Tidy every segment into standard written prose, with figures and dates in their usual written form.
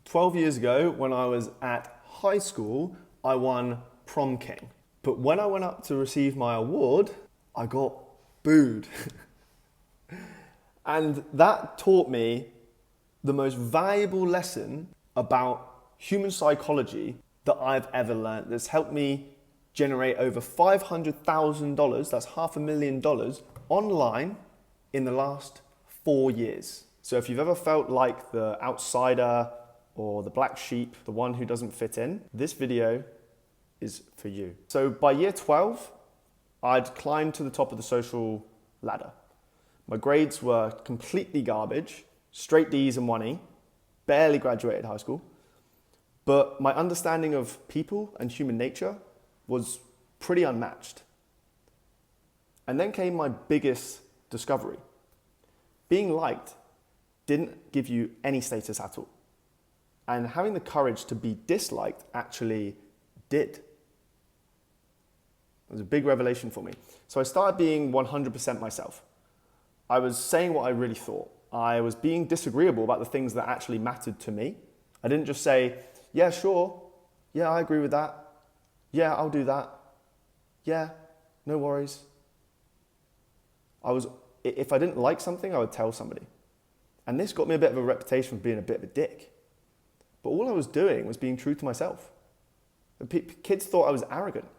12 years ago, when I was at high school, I won prom king. But when I went up to receive my award, I got booed. And that taught me the most valuable lesson about human psychology that I've ever learned. That's helped me generate over $500,000, that's $500,000 online in the last 4 years. So if you've ever felt like the outsider or the black sheep, the one who doesn't fit in, this video is for you. So by year 12, I'd climbed to the top of the social ladder. My grades were completely garbage, straight D's and 1E, barely graduated high school. But my understanding of people and human nature was pretty unmatched. And then came my biggest discovery. Being liked didn't give you any status at all. And having the courage to be disliked actually did. It was a big revelation for me. So I started being 100% myself. I was saying what I really thought. I was being disagreeable about the things that actually mattered to me. I didn't just say, yeah, sure. Yeah, I agree with that. Yeah, I'll do that. Yeah, no worries. If I didn't like something, I would tell somebody. And this got me a bit of a reputation for being a bit of a dick. But all I was doing was being true to myself. Kids thought I was arrogant.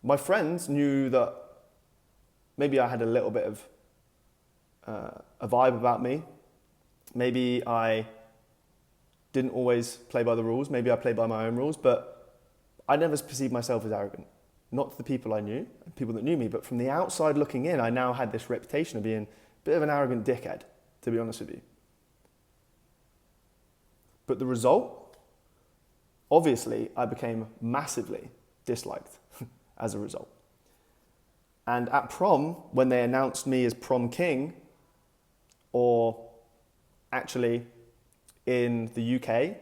My friends knew that maybe I had a little bit of a vibe about me. Maybe I didn't always play by the rules. Maybe I played by my own rules, but I never perceived myself as arrogant. Not to the people I knew, people that knew me, but from the outside looking in, I now had this reputation of being a bit of an arrogant dickhead, to be honest with you. But the result, obviously, I became massively disliked as a result. And at prom, when they announced me as prom king, or actually in the UK,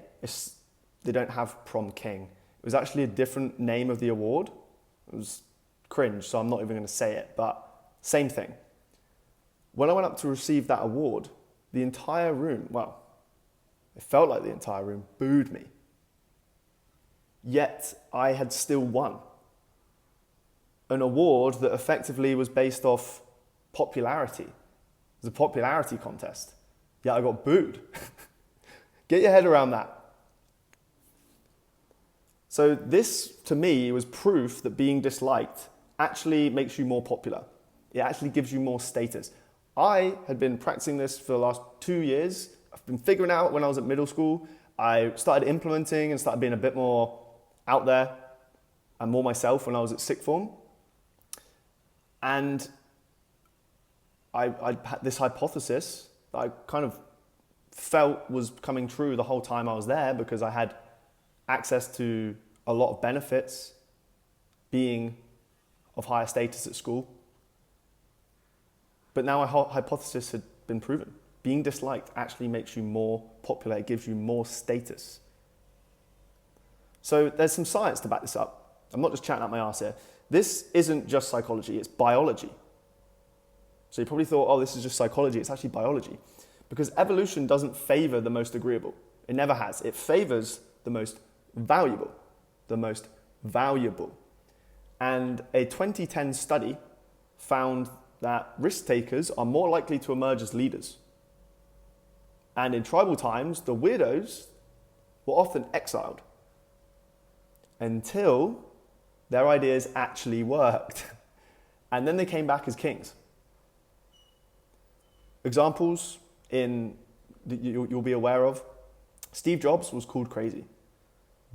they don't have prom king. It was actually a different name of the award. It was cringe, so I'm not even going to say it, but same thing. When I went up to receive that award, the entire room, well, it felt like the entire room booed me. Yet I had still won an award that effectively was based off popularity. It was a popularity contest. Yet I got booed. Get your head around that. So this, to me, was proof that being disliked actually makes you more popular. It actually gives you more status. I had been practicing this for the last 2 years. I've been figuring out when I was at middle school. I started implementing and started being a bit more out there and more myself when I was at sixth form. And I had this hypothesis that I kind of felt was coming true the whole time I was there, because I had access to a lot of benefits being of higher status at school. But now my hypothesis had been proven. Being disliked actually makes you more popular. It gives you more status. So there's some science to back this up. I'm not just chatting out my arse here. This isn't just psychology, it's biology. So you probably thought, oh, this is just psychology. It's actually biology. Because evolution doesn't favor the most agreeable. It never has. It favors the most valuable. The most valuable. And a 2010 study found that risk takers are more likely to emerge as leaders. And in tribal times, the weirdos were often exiled until their ideas actually worked. And then they came back as kings. Examples you'll be aware of. Steve Jobs was called crazy.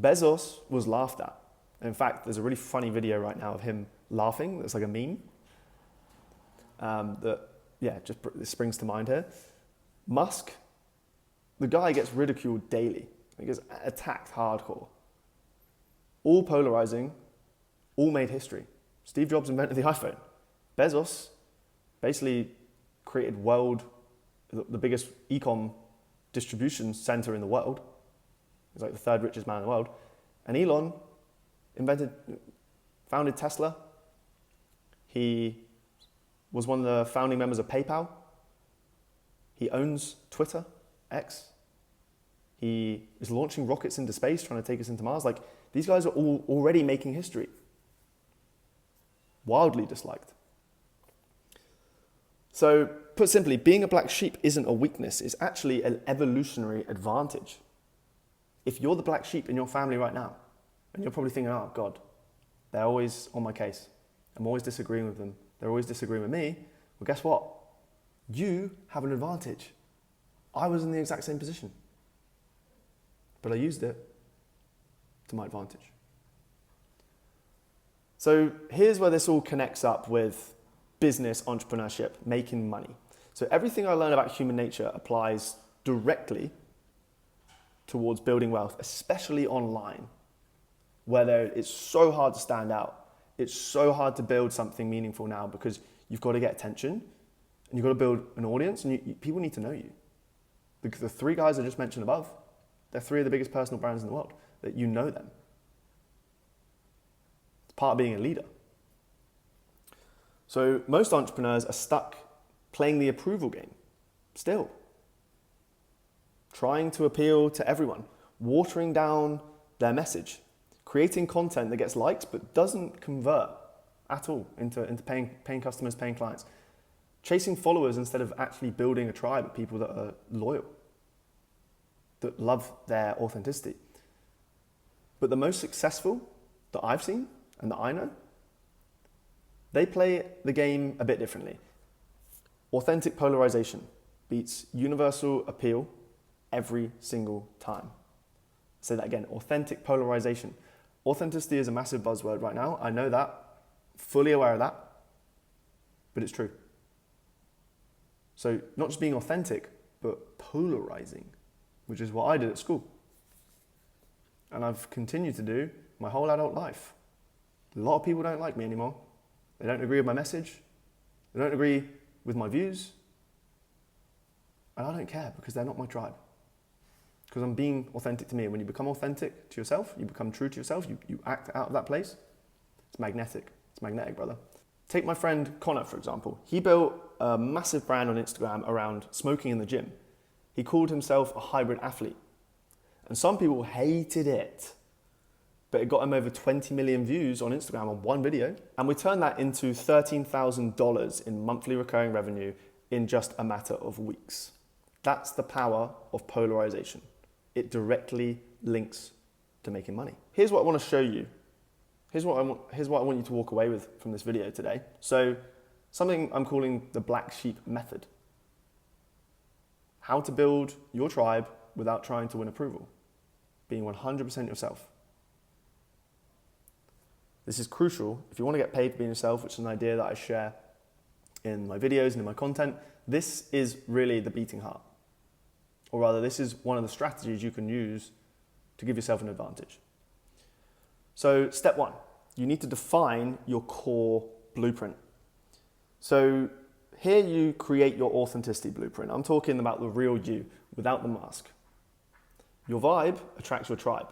Bezos was laughed at. And in fact, there's a really funny video right now of him laughing. That's like a meme. This springs to mind here. Musk, the guy gets ridiculed daily. He gets attacked hardcore. All polarizing, all made history. Steve Jobs invented the iPhone. Bezos basically created the biggest e-com distribution center in the world. He's like the third richest man in the world. And Elon founded Tesla. He was one of the founding members of PayPal. He owns Twitter, X. He is launching rockets into space, trying to take us into Mars. Like, these guys are all already making history. Wildly disliked. So, put simply, being a black sheep isn't a weakness. It's actually an evolutionary advantage. If you're the black sheep in your family right now, and you're probably thinking, oh God, they're always on my case. I'm always disagreeing with them. They're always disagreeing with me. Well, guess what? You have an advantage. I was in the exact same position, but I used it to my advantage. So here's where this all connects up with business, entrepreneurship, making money. So everything I learned about human nature applies directly towards building wealth, especially online, where it's so hard to stand out. It's so hard to build something meaningful now because you've got to get attention and you've got to build an audience, and people need to know you. The three guys I just mentioned above, they're three of the biggest personal brands in the world, that you know them. It's part of being a leader. So most entrepreneurs are stuck playing the approval game, still. Trying to appeal to everyone, watering down their message, creating content that gets likes but doesn't convert at all into paying customers, paying clients. Chasing followers instead of actually building a tribe of people that are loyal, that love their authenticity. But the most successful that I've seen and that I know, they play the game a bit differently. Authentic polarization beats universal appeal every single time. Say that again, authentic polarization. Authenticity is a massive buzzword right now. I know that, fully aware of that, but it's true. So not just being authentic, but polarizing, which is what I did at school. And I've continued to do my whole adult life. A lot of people don't like me anymore. They don't agree with my message. They don't agree with my views. And I don't care because they're not my tribe. Because I'm being authentic to me. And when you become authentic to yourself, you become true to yourself, you act out of that place, it's magnetic. It's magnetic, brother. Take my friend Connor, for example. He built a massive brand on Instagram around smoking in the gym. He called himself a hybrid athlete. And some people hated it, but it got him over 20 million views on Instagram on one video. And we turned that into $13,000 in monthly recurring revenue in just a matter of weeks. That's the power of polarization. It directly links to making money. Here's what I want to show you. Here's what I want you to walk away with from this video today. So something I'm calling the black sheep method. How to build your tribe without trying to win approval. Being 100% yourself. This is crucial if you want to get paid for being yourself, which is an idea that I share in my videos and in my content. This is really the beating heart. Or rather, this is one of the strategies you can use to give yourself an advantage. So step one, you need to define your core blueprint. So here you create your authenticity blueprint. I'm talking about the real you without the mask. Your vibe attracts your tribe,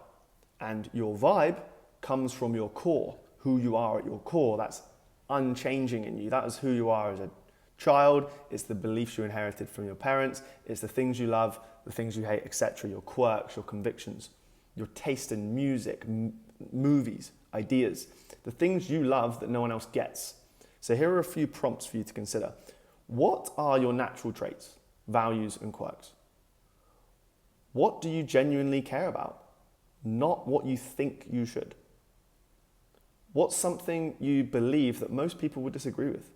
and your vibe comes from your core, who you are at your core. That's unchanging in you. That is who you are as a child. It's the beliefs you inherited from your parents. It's the things you love, the things you hate, etc. Your quirks, your convictions, your taste in music, movies, ideas, the things you love that no one else gets. So here are a few prompts for you to consider. What are your natural traits, values, and quirks? What do you genuinely care about? Not what you think you should. What's something you believe that most people would disagree with?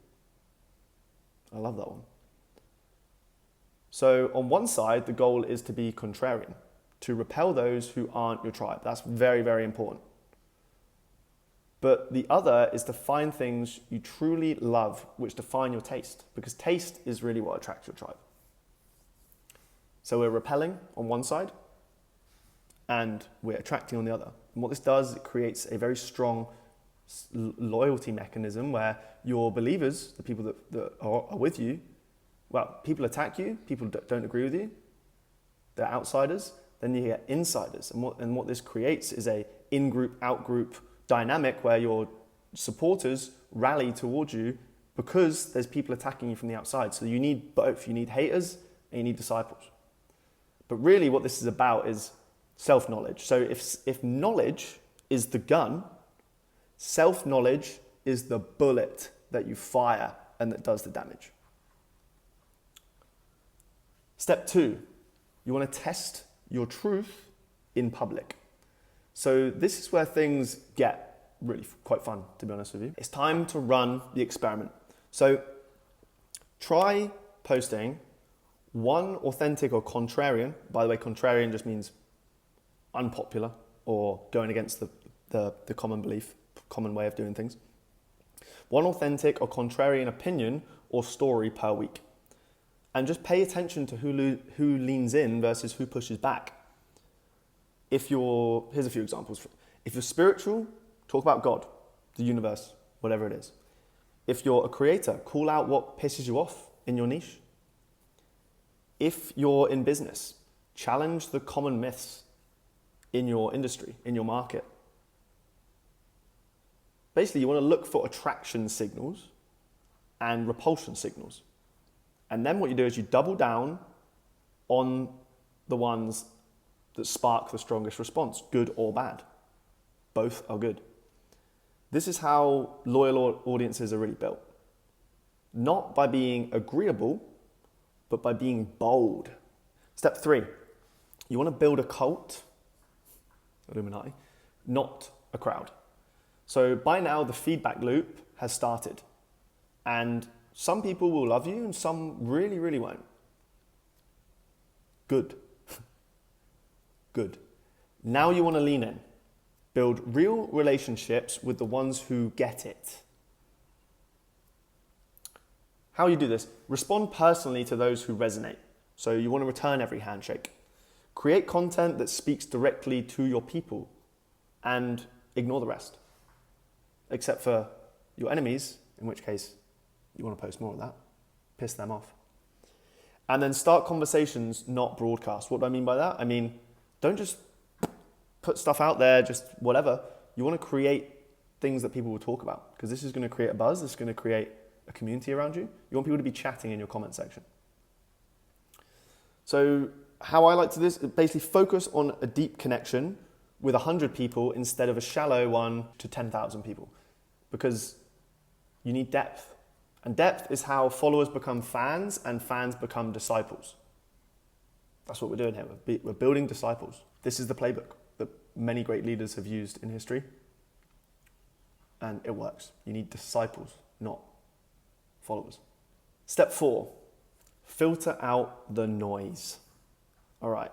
I love that one. So on one side, the goal is to be contrarian, to repel those who aren't your tribe. That's very, very important. But the other is to find things you truly love, which define your taste, because taste is really what attracts your tribe. So we're repelling on one side, and we're attracting on the other. And what this does is it creates a very strong loyalty mechanism where your believers, the people that are with you, well, people attack you, people don't agree with you, they're outsiders, then you get insiders. And what this creates is a in-group, out-group dynamic where your supporters rally towards you because there's people attacking you from the outside. So you need both. You need haters and you need disciples. But really what this is about is self-knowledge. So if knowledge is the gun, self-knowledge is the bullet that you fire and that does the damage. Step 2, you want to test your truth in public. So this is where things get really quite fun, to be honest with you. It's time to run the experiment. So try posting one authentic or contrarian. By the way, contrarian just means unpopular or going against the common belief, common way of doing things. One authentic or contrarian opinion or story per week. And just pay attention to who leans in versus who pushes back. Here's a few examples. If you're spiritual, talk about God, the universe, whatever it is. If you're a creator, call out what pisses you off in your niche. If you're in business, challenge the common myths in your industry, in your market. Basically, you want to look for attraction signals and repulsion signals. And then what you do is you double down on the ones that spark the strongest response, good or bad. Both are good. This is how loyal audiences are really built. Not by being agreeable, but by being bold. Step 3, you want to build a cult, Illuminati, not a crowd. So by now the feedback loop has started, and some people will love you and some really, really won't. Good. Good. Now you want to lean in. Build real relationships with the ones who get it. How you do this? Respond personally to those who resonate. So you want to return every handshake. Create content that speaks directly to your people and ignore the rest. Except for your enemies, in which case you want to post more of that. Piss them off. And then start conversations, not broadcast. What do I mean by that? I mean, don't just put stuff out there, just whatever. You want to create things that people will talk about, because this is going to create a buzz. This is going to create a community around you. You want people to be chatting in your comment section. So how I like to do this, basically focus on a deep connection with 100 people instead of a shallow one to 10,000 people, because you need depth. And depth is how followers become fans and fans become disciples. That's what we're doing here. We're building disciples. This is the playbook that many great leaders have used in history. And it works. You need disciples, not followers. Step 4, filter out the noise. All right,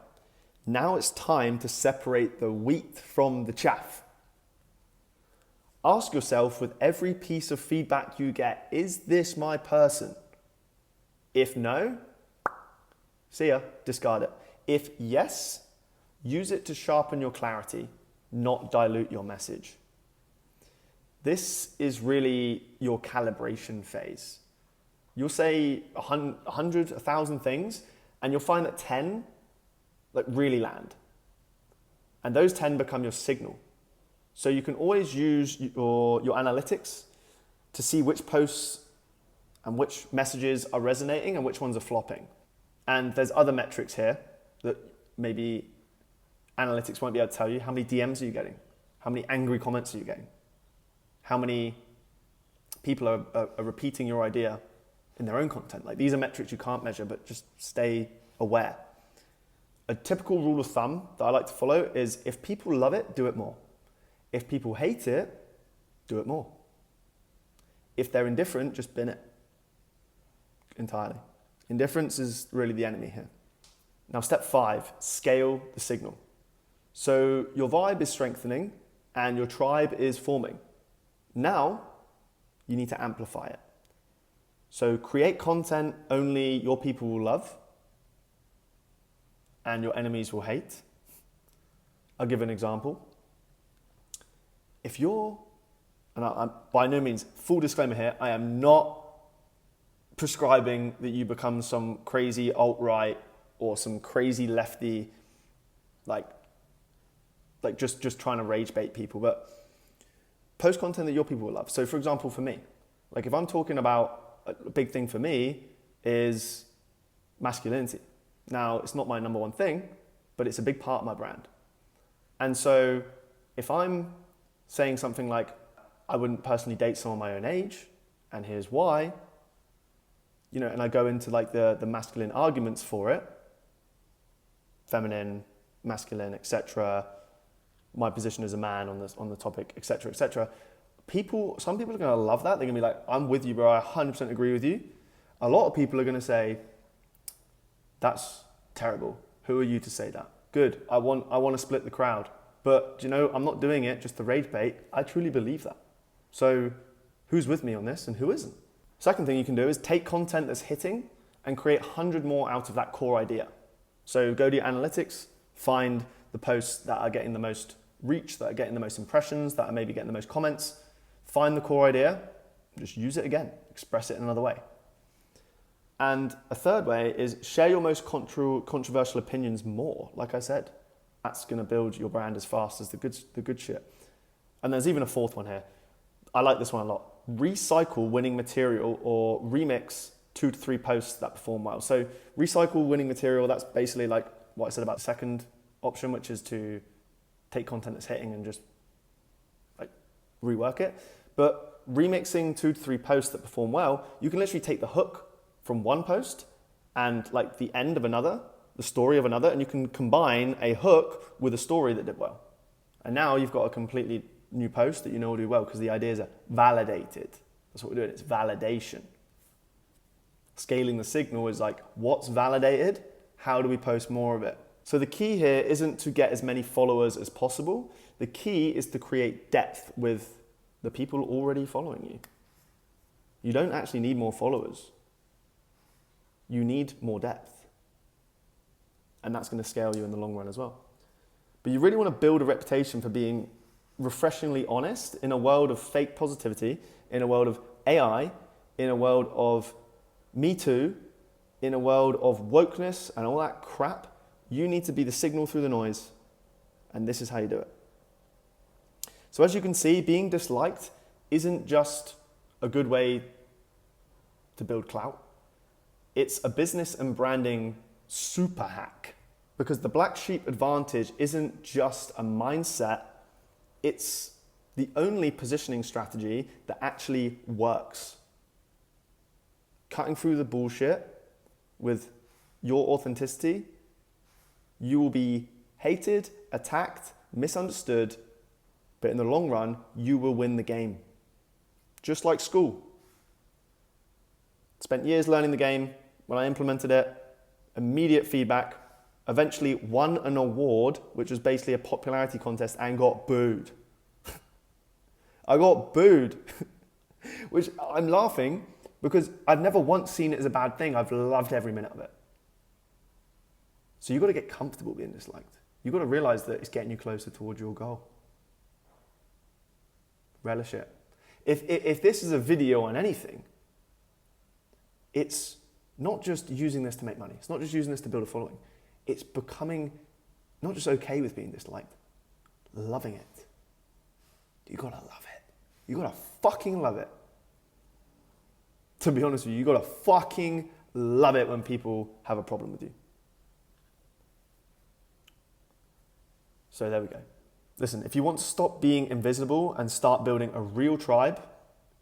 now it's time to separate the wheat from the chaff. Ask yourself with every piece of feedback you get, is this my person? If no, see ya, discard it. If yes, use it to sharpen your clarity, not dilute your message. This is really your calibration phase. You'll say 100, 1,000 things, and you'll find that 10 really land. And those 10 become your signal. So you can always use your analytics to see which posts and which messages are resonating and which ones are flopping. And there's other metrics here that maybe analytics won't be able to tell you. How many DMs are you getting? How many angry comments are you getting? How many people are repeating your idea in their own content? Like, these are metrics you can't measure, but just stay aware. A typical rule of thumb that I like to follow is, if people love it, do it more. If people hate it, do it more. If they're indifferent, just bin it entirely. Indifference is really the enemy here. Now, step 5, scale the signal. So your vibe is strengthening and your tribe is forming. Now, you need to amplify it. So create content only your people will love and your enemies will hate. I'll give an example. If you're, and I'm by no means, full disclaimer here, I am not prescribing that you become some crazy alt-right or some crazy lefty, like just trying to rage bait people, but post content that your people will love. So for example, for me, if I'm talking about, a big thing for me is masculinity. Now, it's not my number one thing, but it's a big part of my brand. And so if I'm saying something like, I wouldn't personally date someone my own age, and here's why, and I go into like the masculine arguments for it, feminine, masculine, etc., my position as a man on the topic, etc., etc. Some people are going to love that. They're going to be like, I'm with you, bro. I 100% agree with you. A lot of people are going to say, that's terrible. Who are you to say that? Good. I want to split the crowd. But I'm not doing it just to rage bait. I truly believe that. So who's with me on this and who isn't? Second thing you can do is take content that's hitting and create 100 more out of that core idea. So go to your analytics, find the posts that are getting the most reach, that are getting the most impressions, that are maybe getting the most comments. Find the core idea, just use it again, express it in another way. And a third way is share your most controversial opinions more. Like I said, that's going to build your brand as fast as the good shit. And there's even a fourth one here. I like this one a lot. Recycle winning material or remix 2 to 3 posts that perform well. So recycle winning material, that's basically like what I said about the second option, which is to take content that's hitting and just like rework it. But remixing 2 to 3 posts that perform well, you can literally take the hook from one post and like the end of another, the story of another, and you can combine a hook with a story that did well. And now you've got a completely new post that will do well because the ideas are validated. That's what we're doing, it's validation. Scaling the signal is like, what's validated? How do we post more of it? So the key here isn't to get as many followers as possible. The key is to create depth with the people already following you. You don't actually need more followers. You need more depth. And that's going to scale you in the long run as well. But you really want to build a reputation for being refreshingly honest in a world of fake positivity, in a world of AI, in a world of Me Too, in a world of wokeness and all that crap. You need to be the signal through the noise. And this is how you do it. So as you can see, being disliked isn't just a good way to build clout. It's a business and branding super hack, because the black sheep advantage isn't just a mindset, it's the only positioning strategy that actually works. Cutting through the bullshit with your authenticity, you will be hated, attacked, misunderstood, but in the long run, you will win the game. Just like school. Spent years learning the game. When I implemented it, immediate feedback, eventually won an award, which was basically a popularity contest, and got booed. I got booed, which I'm laughing because I've never once seen it as a bad thing. I've loved every minute of it. So you've got to get comfortable being disliked. You've got to realize that it's getting you closer towards your goal. Relish it. If this is a video on anything, it's not just using this to make money. It's not just using this to build a following. It's becoming not just okay with being disliked, loving it. You gotta love it. You gotta fucking love it. To be honest with you, you gotta fucking love it when people have a problem with you. So there we go. Listen, if you want to stop being invisible and start building a real tribe,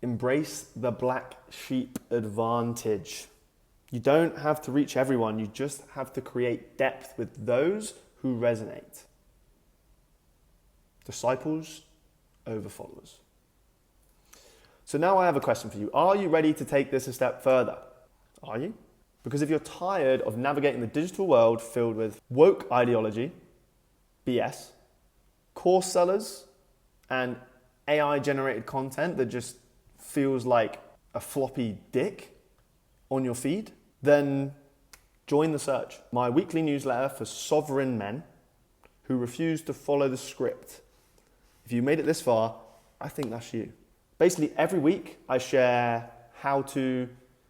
embrace the black sheep advantage. You don't have to reach everyone. You just have to create depth with those who resonate. Disciples over followers. So now I have a question for you. Are you ready to take this a step further? Are you? Because if you're tired of navigating the digital world filled with woke ideology, BS, course sellers, and AI-generated content that just feels like a floppy dick on your feed, then join the search. My weekly newsletter for sovereign men who refuse to follow the script. If you made it this far, I think that's you. Basically, every week I share how to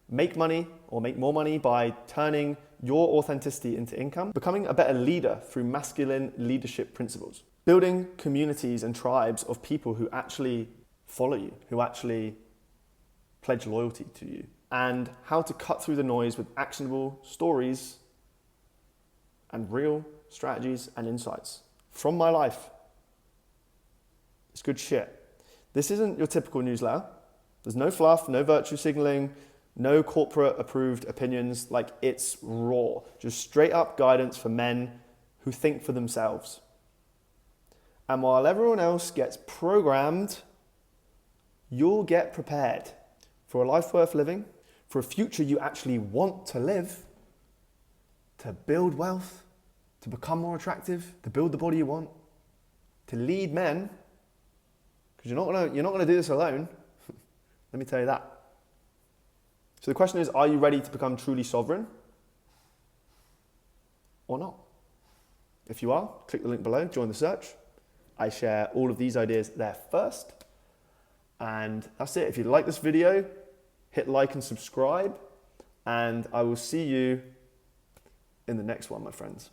make money or make more money by turning your authenticity into income, becoming a better leader through masculine leadership principles, building communities and tribes of people who actually follow you, who actually pledge loyalty to you, and how to cut through the noise with actionable stories and real strategies and insights from my life. It's good shit. This isn't your typical newsletter. There's no fluff, no virtue signaling, no corporate approved opinions. Like, it's raw, just straight up guidance for men who think for themselves. And while everyone else gets programmed, you'll get prepared for a life worth living, for a future you actually want to live, to build wealth, to become more attractive, to build the body you want, to lead men, because you're not gonna do this alone. Let me tell you that. So the question is, are you ready to become truly sovereign or not? If you are, click the link below, join the search. I share all of these ideas there first. And that's it. If you like this video, hit like and subscribe. And I will see you in the next one, my friends.